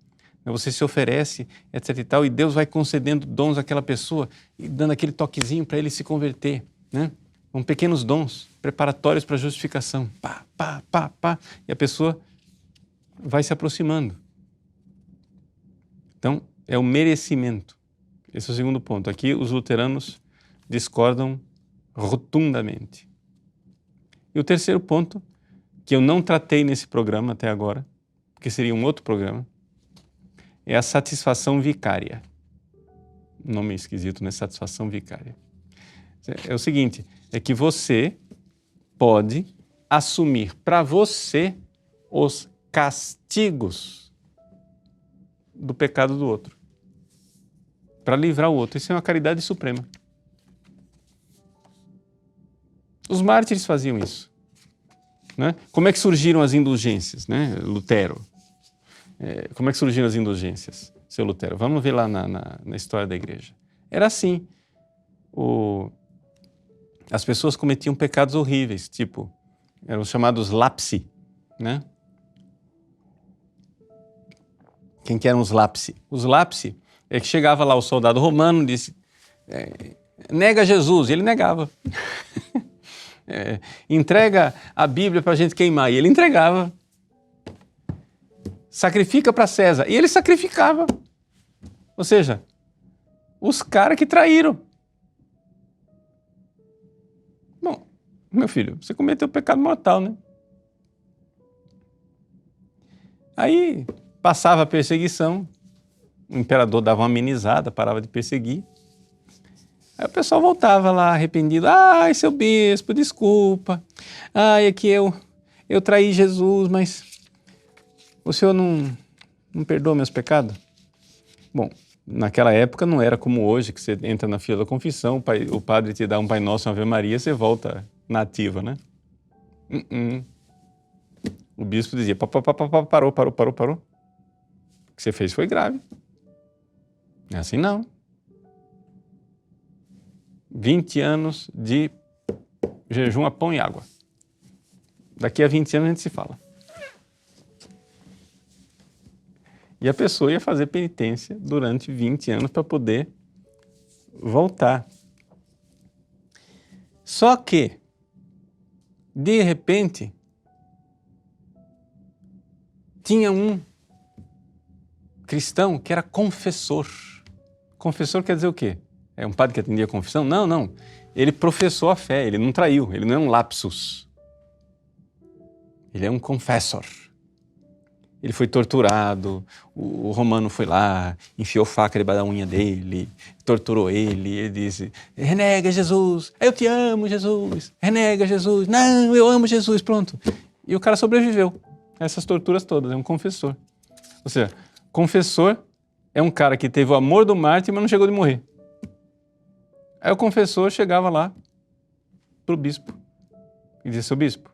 Você se oferece, etc e tal, e Deus vai concedendo dons àquela pessoa e dando aquele toquezinho para ele se converter, né? São pequenos dons preparatórios para a justificação. Pá, pá, pá, pá. E a pessoa vai se aproximando. Então, é o merecimento. Esse é o segundo ponto. Aqui os luteranos discordam rotundamente. E o terceiro ponto, que eu não tratei nesse programa até agora, porque seria um outro programa, é a satisfação vicária. Nome esquisito, né? Satisfação vicária. É o seguinte, é que você pode assumir para você os castigos do pecado do outro, para livrar o outro. Isso é uma caridade suprema. Os mártires faziam isso, né? Como é que surgiram as indulgências, né? Lutero. Como é que surgiram as indulgências, seu Lutero? Vamos ver lá na história da igreja. Era assim. As pessoas cometiam pecados horríveis, tipo, eram os chamados lapsi, né? Quem que eram os lapsi? Os lapsi é que chegava lá o soldado romano e disse, nega Jesus, e ele negava. Entrega a Bíblia para a gente queimar, e ele entregava. Sacrifica para César, e ele sacrificava. Ou seja, os caras que traíram. Bom, meu filho, você cometeu pecado mortal, né? Aí passava a perseguição, o imperador dava uma amenizada, parava de perseguir. Aí o pessoal voltava lá arrependido. Ai, seu bispo, desculpa. Ai, é que eu traí Jesus, mas o senhor não perdoa meus pecados? Bom, naquela época não era como hoje, que você entra na fila da confissão, o padre te dá um Pai Nosso, uma Ave Maria, você volta na ativa, né? O bispo dizia, parou. O que você fez foi grave. Não é assim não. 20 anos de jejum a pão e água. Daqui a 20 anos a gente se fala. E a pessoa ia fazer penitência durante 20 anos para poder voltar. Só que, de repente, tinha um cristão que era confessor. Confessor quer dizer o quê? É um padre que atendia a confissão? Não. Ele professou a fé, ele não traiu, ele não é um lapsus. Ele é um confessor. Ele foi torturado, o romano foi lá, enfiou faca debaixo da unha dele, torturou ele disse, renega Jesus, eu te amo Jesus, renega Jesus, não, eu amo Jesus, pronto. E o cara sobreviveu a essas torturas todas, é um confessor. Ou seja, confessor é um cara que teve o amor do mártir, mas não chegou de morrer. Aí o confessor chegava lá para o bispo e dizia, seu bispo,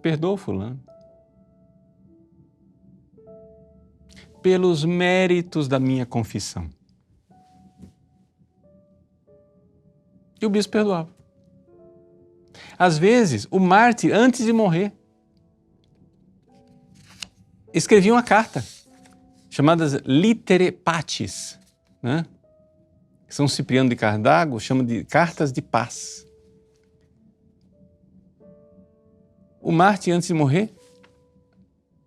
perdoa o fulano. Pelos méritos da minha confissão. E o bispo perdoava. Às vezes, o mártir, antes de morrer, escrevia uma carta, chamadas litere pacis, né? São Cipriano de Cardago chama de cartas de paz. O mártir, antes de morrer,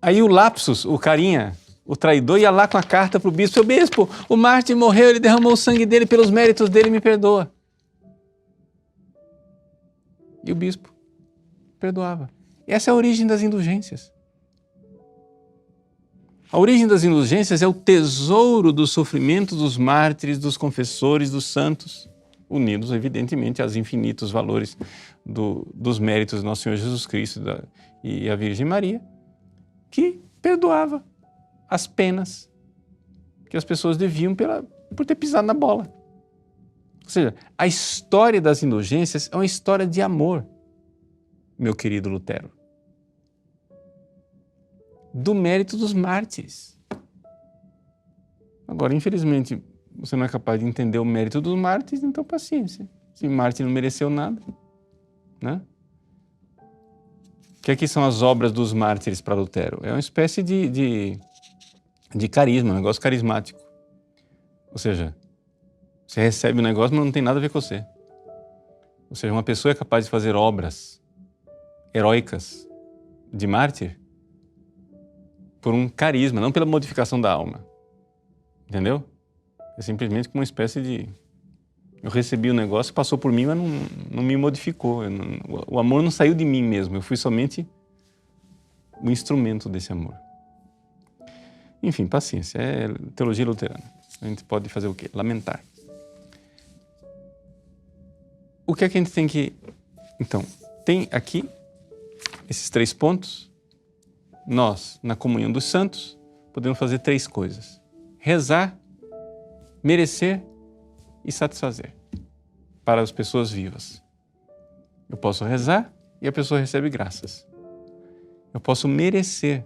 aí o lapsus, o carinha, o traidor, ia lá com a carta para o bispo, seu bispo, o mártir morreu, ele derramou o sangue dele, pelos méritos dele, me perdoa. E o bispo perdoava. Essa é a origem das indulgências. A origem das indulgências é o tesouro do sofrimento dos mártires, dos confessores, dos santos, unidos, evidentemente, aos infinitos valores dos méritos do nosso Senhor Jesus Cristo e a Virgem Maria, que perdoava as penas que as pessoas deviam por ter pisado na bola. Ou seja, a história das indulgências é uma história de amor, meu querido Lutero. Do mérito dos mártires. Agora, infelizmente, você não é capaz de entender o mérito dos mártires, então paciência. Se mártir não mereceu nada, né? O que aqui são as obras dos mártires para Lutero? É uma espécie de carisma, um negócio carismático. Ou seja, você recebe um negócio, mas não tem nada a ver com você. Ou seja, uma pessoa é capaz de fazer obras heróicas de mártir por um carisma, não pela modificação da alma. Entendeu? É simplesmente como uma espécie de... Eu recebi o negócio, passou por mim, mas não me modificou. O amor não saiu de mim mesmo, eu fui somente o instrumento desse amor. Enfim, paciência, é teologia luterana. A gente pode fazer o quê? Lamentar. O que é que a gente tem que... Então, tem aqui esses 3 pontos nós, na comunhão dos santos, podemos fazer 3 coisas: rezar, merecer e satisfazer para as pessoas vivas. Eu posso rezar e a pessoa recebe graças. Eu posso merecer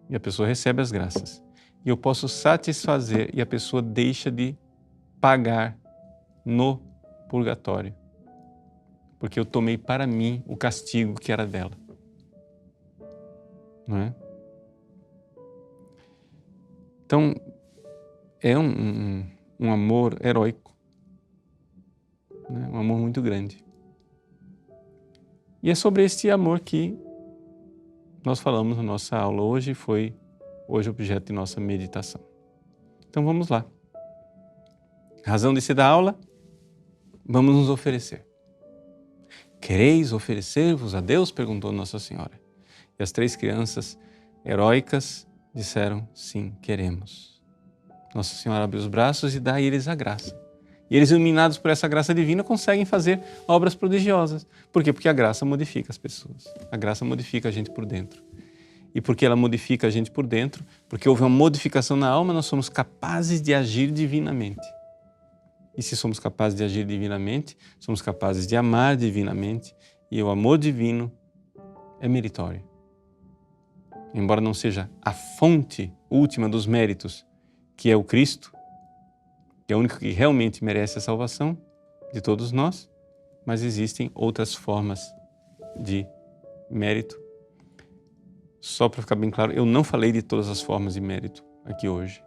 e a pessoa recebe as graças. E eu posso satisfazer e a pessoa deixa de pagar no purgatório, porque eu tomei para mim o castigo que era dela. Não é? Então, é um amor heróico, né? Um amor muito grande. E é sobre este amor que nós falamos na nossa aula hoje, foi hoje objeto de nossa meditação. Então vamos lá. Razão de ser da aula, vamos nos oferecer. Quereis oferecer-vos a Deus? Perguntou Nossa Senhora. E as 3 crianças heróicas disseram, sim, queremos. Nossa Senhora abre os braços e dá a eles a graça. E eles, iluminados por essa graça divina, conseguem fazer obras prodigiosas. Por quê? Porque a graça modifica as pessoas. A graça modifica a gente por dentro. E porque ela modifica a gente por dentro, porque houve uma modificação na alma, nós somos capazes de agir divinamente. E se somos capazes de agir divinamente, somos capazes de amar divinamente. E o amor divino é meritório. Embora não seja a fonte última dos méritos, que é o Cristo, que é o único que realmente merece a salvação de todos nós, mas existem outras formas de mérito. Só para ficar bem claro, eu não falei de todas as formas de mérito aqui hoje.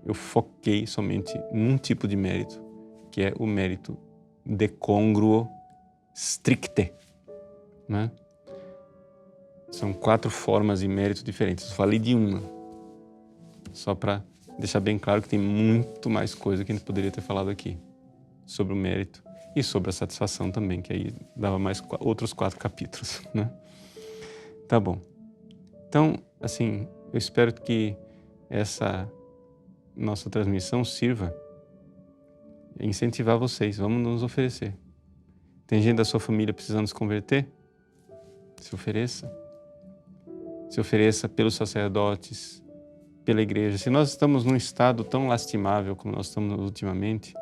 Eu foquei somente num tipo de mérito, que é o mérito decongruo stricte, né? São 4 formas de mérito diferentes. Eu falei de uma, só para deixar bem claro que tem muito mais coisa que a gente poderia ter falado aqui sobre o mérito e sobre a satisfação também, que aí dava mais outros 4 capítulos, né? Tá bom. Então, assim, eu espero que essa nossa transmissão sirva a incentivar vocês. Vamos nos oferecer. Tem gente da sua família precisando se converter? Se ofereça. Se ofereça pelos sacerdotes, pela igreja. Se nós estamos num estado tão lastimável como nós estamos ultimamente,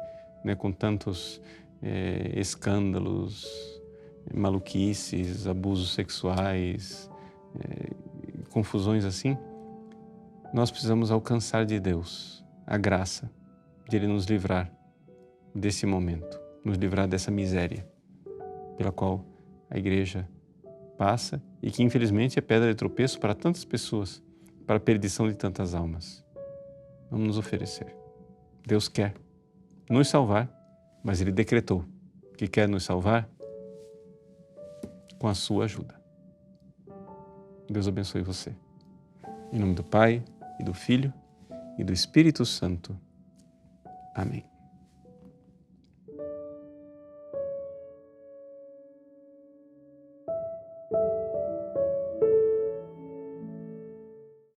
né, com tantos escândalos, maluquices, abusos sexuais, confusões assim, nós precisamos alcançar de Deus a graça de Ele nos livrar desse momento, nos livrar dessa miséria pela qual a igreja passa e que infelizmente é pedra de tropeço para tantas pessoas, para a perdição de tantas almas. Vamos nos oferecer. Deus quer nos salvar, mas Ele decretou que quer nos salvar com a sua ajuda. Deus abençoe você. Em nome do Pai, e do Filho, e do Espírito Santo. Amém.